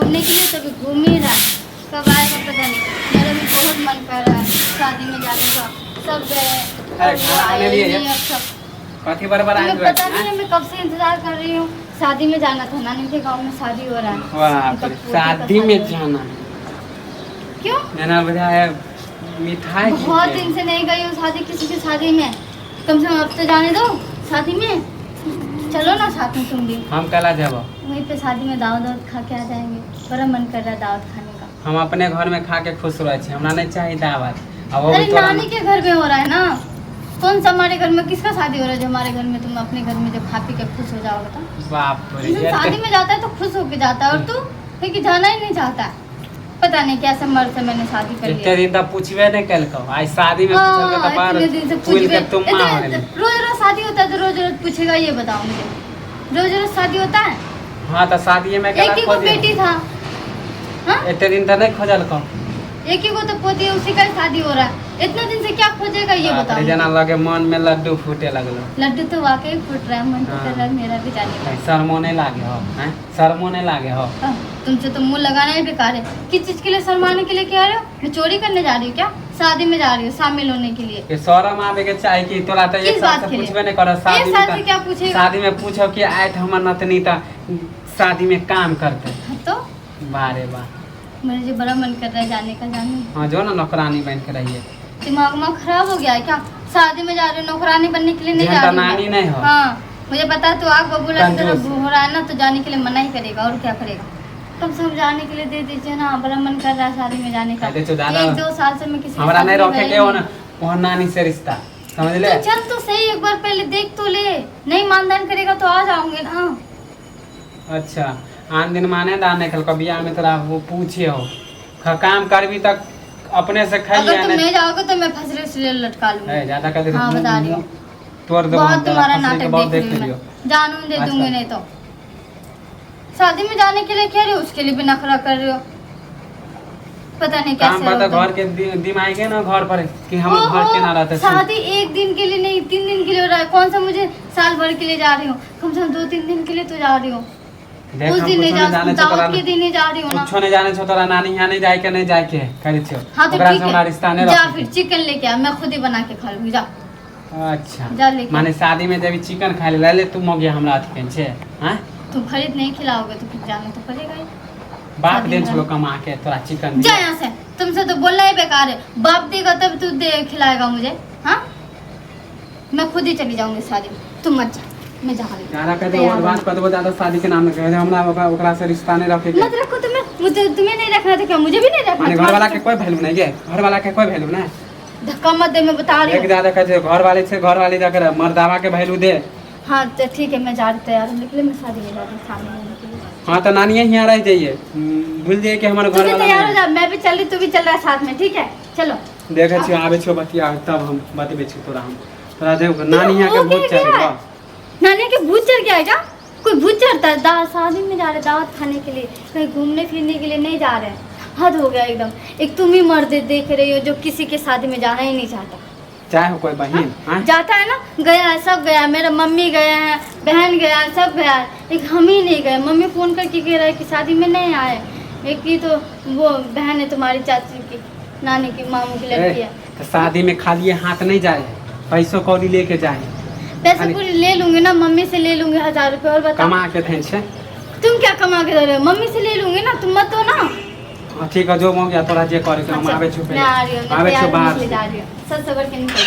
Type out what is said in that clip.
घूमने के लिए, तभी घूम ही रहा है। कब आएगा पता नहीं। मेरा भी बहुत मन कर रहा है शादी में जाने का। सब गए और वो आए नहीं अब सब। कथी बराबर आए तुम्हें पता नहीं है, मैं कब से इंतजार कर रही हूँ। शादी में जाना था, नानी के गांव में शादी हो रहा है। वाह, शादी में जाना है। क्यों? जाना बजा है मिठाई। बहुत दिन से नहीं गई हूँ शादी, किसी की शादी में। कम से कम अब तो जाने दो शादी में। चलो ना साथ में तुम भी। हम कल आ जाबो। वहीं पे शादी में दावत खा के आ जाएंगे। बड़ा मन कर रहा है दावत खाने का। हम अपने घर में खा के खुश रहे छे, हमरा नहीं चाहिए दावत। अब वो अरे भी तोरा नानी के घर में हो रहा है ना। कौन सा हमारे घर में, किसका शादी हो रहा है जो हमारे घर में तुम अपने घर में जो खा पी के खुश हो जाओगे? तो बाप रे इंसान शादी में जाता है तो खुश होके जाता है, और तू क्योंकि जाना ही नहीं चाहता है। पता नहीं कैसे मर्द से मैंने शादी कर इतने ली। दिन तक पूछबे नहीं कलको, आज शादी में पूछल के तो बार इतने दिन से फूल के तुम मां हो पूछबे। रोज रोज शादी होता है तो रोज रोज पूछेगा? ये बताओ मुझे, रोज रोज शादी होता है? हां तो शादी में एक ही को बेटी था। हाँ, इतने दिन तक नहीं खोजल को। एक ही को तो पोती है, उसी का शादी हो रहा है। इतने दिन से क्या खोजेगा ये बताओ? जना लगे मन में लड्डू फूटे लगलो। लड्डू तो वाकई फूट रहा है, मन तो कर रहा है मेरा भी जाने का। शर्मो नहीं लागे हो, हैं? शर्मो नहीं लागे हो? तुमसे तो मुंह लगाना ही बेकार है। किस चीज के लिए शर्माने के लिए कह रहे हो? मैं चोरी करने जा रही हूँ क्या? शादी में जा रही हूँ शामिल होने के लिए। ये शर्म आवे के चाहिए कि तोरा तो एक साल से पूछबे नहीं कर। शादी में क्या पूछेगा? शादी में पूछो कि आए तो हमर नतनी तो शादी में काम करते। तो बारे बा, मुझे बड़ा मन कर रहा है जाने का। जाने हाँ जो ना नौकरानी बन के रहिए। दिमाग खराब हो गया है क्या? शादी में जा रही हूँ, नौकरानी बनने के लिए नहीं जा रही नानी नहीं हो। हाँ मुझे पता है, तो आग बबूला की तरह हो रहा है ना, तो जाने के लिए मना ही करेगा और क्या करेगा। कम से कम जाने के लिए दे दीजिए ना। बड़ा मन कर रहा है शादी में जाने का। 1-2 साल से मैं किसी हमरा नहीं रखे के हो ना वो नानी से रिश्ता, समझ ले। तो चल तो सही, एक बार पहले देख तो ले। नहीं मानदान करेगा तो आ जाऊंगे ना। अच्छा आन दिन माने दाने कल कभी में तोरा वो पूछे हो काम करबी तक अपने से खाई। अगर तुम नहीं जाओगे तो मैं फसरे से लटका लूंगी। ज्यादा कर दे। हाँ बता रही हूँ, तोड़ दो। बहुत तुम्हारा नाटक बहुत देख रही हूँ मैं। जानून दे दूंगी नहीं तो। शादी में जाने के लिए कह रही हो, उसके लिए भी नखरा कर रही हो। पता नहीं कैसे काम पता घर के दिमाग के ना घर पर कि हम घर के ना रहते। शादी 1 दिन के लिए नहीं 3 दिन के लिए हो रहा है। कौन सा मुझे साल भर के लिए जा रही हूँ? कम से कम 2-3 दिन के लिए तो जा रही हूँ। उस दिन नहीं जा, दावत के दिन ही जा रही हूँ ना। कुछ नहीं जाने छो तोरा नानी यहाँ नहीं जाए के नहीं जाए के करे छो। हाँ तो ओकरा ठीक से हमरा रिश्ता नहीं है, जा रखे। फिर चिकन लेके आ, मैं खुद ही बना के खा लूंगी। जा अच्छा जा लेके। माने शादी में जब चिकन खा ले ले तुम हो गया हमरा अथी केन छे। हैं तुम खरीद नहीं खिलाओगे तो फिर जाना तो पड़ेगा ही। बाप देन छो कमा के तोरा चिकन जा यहाँ से। तुमसे तो बोलना ही बेकार है। बाप देगा तब तू दे खिलाएगा मुझे। हाँ मैं खुद ही चली जाऊंगी शादी में, तुम मत जा। मैं जा रही ज्यादा कहते और बात कर दो ज्यादा शादी के नाम में कह दे हमरा ओकरा से रिश्ता नहीं रखे के। मत रखो। तुम्हें नहीं रखना था क्या? मुझे भी नहीं रखना। माने घर वाला के कोई वैल्यू नहीं है। घर वाला के कोई वैल्यू नहीं। धक्का मत दे, मैं बता रही एक हूँ। ज्यादा कहते घर वाले से घर वाली जाकर मर्दावा के वैल्यू दे। हाँ तो ठीक है, मैं जा रही तैयार होने के लिए। मैं शादी में जा रही हूँ शामिल होने के लिए। हाँ तो नानी यहाँ रह जाइए, भूल जाइए कि हमारे घर तुम भी वाला तैयार हो जा, मैं भी चल रही, तू भी चल रहा है साथ में। ठीक है चलो। देखे छियो आवे छियो बतिया तब हम बतबे छी तोरा। हम तोरा देखो नानी यहाँ के भूत चढ़ गया। नानी के भूत चढ़ गया है क्या? कोई भूत चढ़ता है? शादी में जा रहे, दावत खाने के लिए, कहीं घूमने फिरने के लिए नहीं जा रहे हैं। हद हो गया एकदम। एक तुम ही मर्द देख रही हो जो किसी के शादी में जाना ही नहीं चाहता। चाहे हो कोई बहन जाता है ना, गया है, सब गया है। मेरा मम्मी गए हैं, बहन गया है, सब गया है। एक हम ही नहीं गए। मम्मी फोन करके कह रहा है कि शादी में नहीं आए। एक की तो वो बहन है तुम्हारी चाची की, नानी की मामू की लड़की है। तो शादी में खाली हाथ नहीं जाए, पैसों कौड़ी लेके जाए। पैसे पूरी ले लूंगी ना, मम्मी से ले लूंगी 1000 रुपये। और बता कमा के थे छे। तुम क्या कमा के दे रहे हो? मम्मी से ले लूंगी ना, तुम मत हो ना। ठीक है जो हो गया तोरा जे करे के हम आवे छु पे। मैं आ रही हूँ, आवे छु बाहर। जा रही हूँ, सब सबर के निकल।